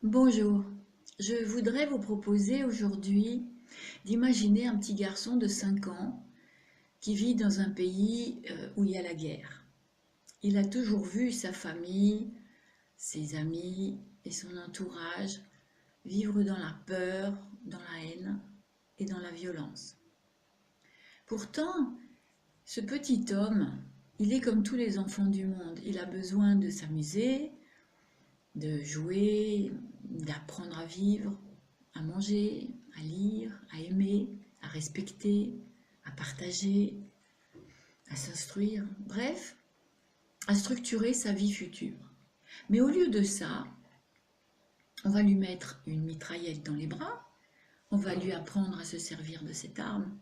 Bonjour, je voudrais vous proposer aujourd'hui d'imaginer un petit garçon de 5 ans qui vit dans un pays où il y a la guerre. Il a toujours vu sa famille, ses amis et son entourage vivre dans la peur, dans la haine et dans la violence. Pourtant, ce petit homme, il est comme tous les enfants du monde. Il a besoin de s'amuser, de jouer, d'apprendre à vivre, à manger, à lire, à aimer, à respecter, à partager, à s'instruire, bref, à structurer sa vie future. Mais au lieu de ça, on va lui mettre une mitraillette dans les bras, on va lui apprendre à se servir de cette arme,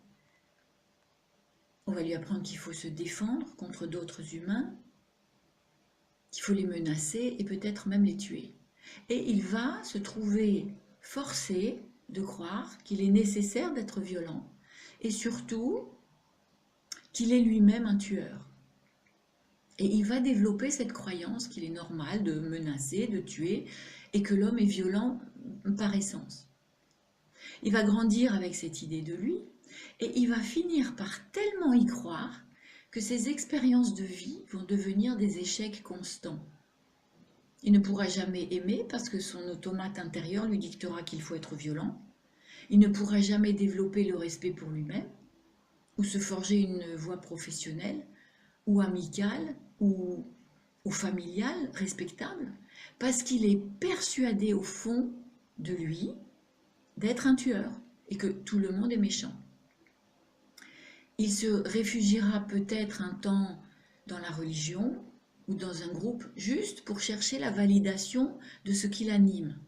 on va lui apprendre qu'il faut se défendre contre d'autres humains, qu'il faut les menacer et peut-être même les tuer. Et il va se trouver forcé de croire qu'il est nécessaire d'être violent et surtout qu'il est lui-même un tueur. Et il va développer cette croyance qu'il est normal de menacer, de tuer et que l'homme est violent par essence. Il va grandir avec cette idée de lui et il va finir par tellement y croire que ses expériences de vie vont devenir des échecs constants. Il ne pourra jamais aimer parce que son automate intérieur lui dictera qu'il faut être violent. Il ne pourra jamais développer le respect pour lui-même ou se forger une voie professionnelle ou amicale ou familiale respectable parce qu'il est persuadé au fond de lui d'être un tueur et que tout le monde est méchant. Il se réfugiera peut-être un temps dans la religion ou dans un groupe juste pour chercher la validation de ce qui l'anime.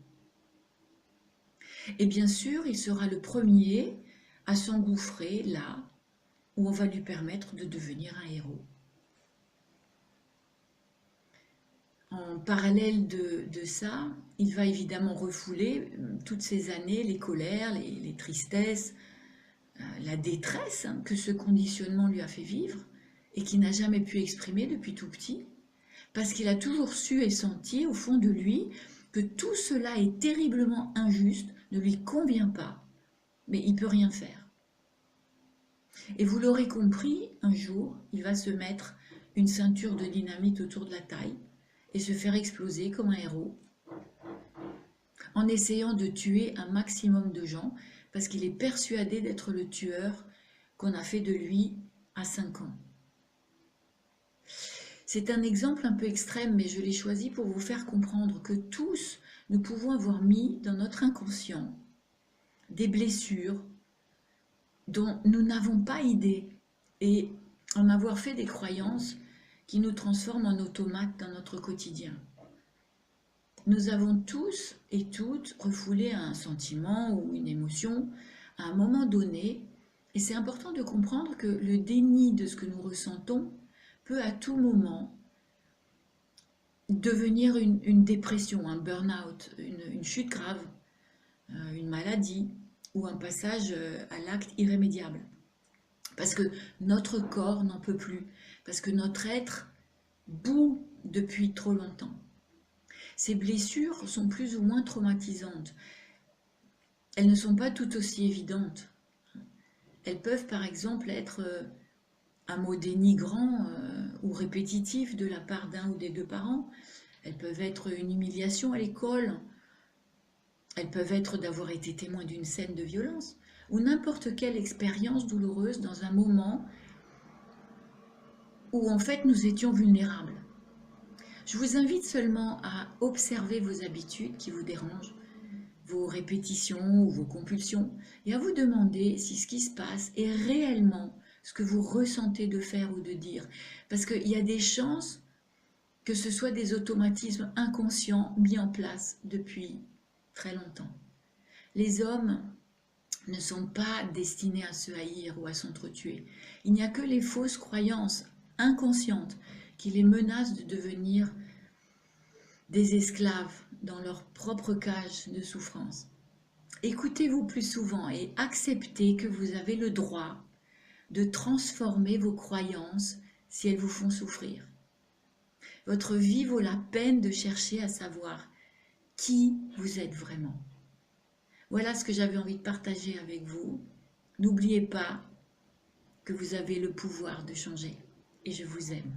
Et bien sûr, il sera le premier à s'engouffrer là où on va lui permettre de devenir un héros. En parallèle de ça, il va évidemment refouler toutes ces années, les colères, les tristesses, la détresse que ce conditionnement lui a fait vivre et qu'il n'a jamais pu exprimer depuis tout petit, parce qu'il a toujours su et senti au fond de lui que tout cela est terriblement injuste, ne lui convient pas, mais il ne peut rien faire. Et vous l'aurez compris, un jour, il va se mettre une ceinture de dynamite autour de la taille et se faire exploser comme un héros, en essayant de tuer un maximum de gens, parce qu'il est persuadé d'être le tueur qu'on a fait de lui à 5 ans. C'est un exemple un peu extrême, mais je l'ai choisi pour vous faire comprendre que tous, nous pouvons avoir mis dans notre inconscient des blessures dont nous n'avons pas idée et en avoir fait des croyances qui nous transforment en automates dans notre quotidien. Nous avons tous et toutes refoulé un sentiment ou une émotion à un moment donné, et c'est important de comprendre que le déni de ce que nous ressentons peut à tout moment devenir une dépression, un burn-out, une chute grave, une maladie ou un passage à l'acte irrémédiable. Parce que notre corps n'en peut plus, parce que notre être bout depuis trop longtemps. Ces blessures sont plus ou moins traumatisantes. Elles ne sont pas tout aussi évidentes. Elles peuvent par exemple être un mot dénigrant ou répétitif de la part d'un ou des deux parents. Elles peuvent être une humiliation à l'école. Elles peuvent être d'avoir été témoin d'une scène de violence ou n'importe quelle expérience douloureuse dans un moment où en fait nous étions vulnérables. Je vous invite seulement à observer vos habitudes qui vous dérangent, vos répétitions ou vos compulsions, et à vous demander si ce qui se passe est réellement ce que vous ressentez de faire ou de dire. Parce qu'il y a des chances que ce soit des automatismes inconscients mis en place depuis très longtemps. Les hommes ne sont pas destinés à se haïr ou à s'entretuer. Il n'y a que les fausses croyances inconscientes qui les menacent de devenir des esclaves dans leur propre cage de souffrance. Écoutez-vous plus souvent et acceptez que vous avez le droit de transformer vos croyances si elles vous font souffrir. Votre vie vaut la peine de chercher à savoir qui vous êtes vraiment. Voilà ce que j'avais envie de partager avec vous. N'oubliez pas que vous avez le pouvoir de changer et je vous aime.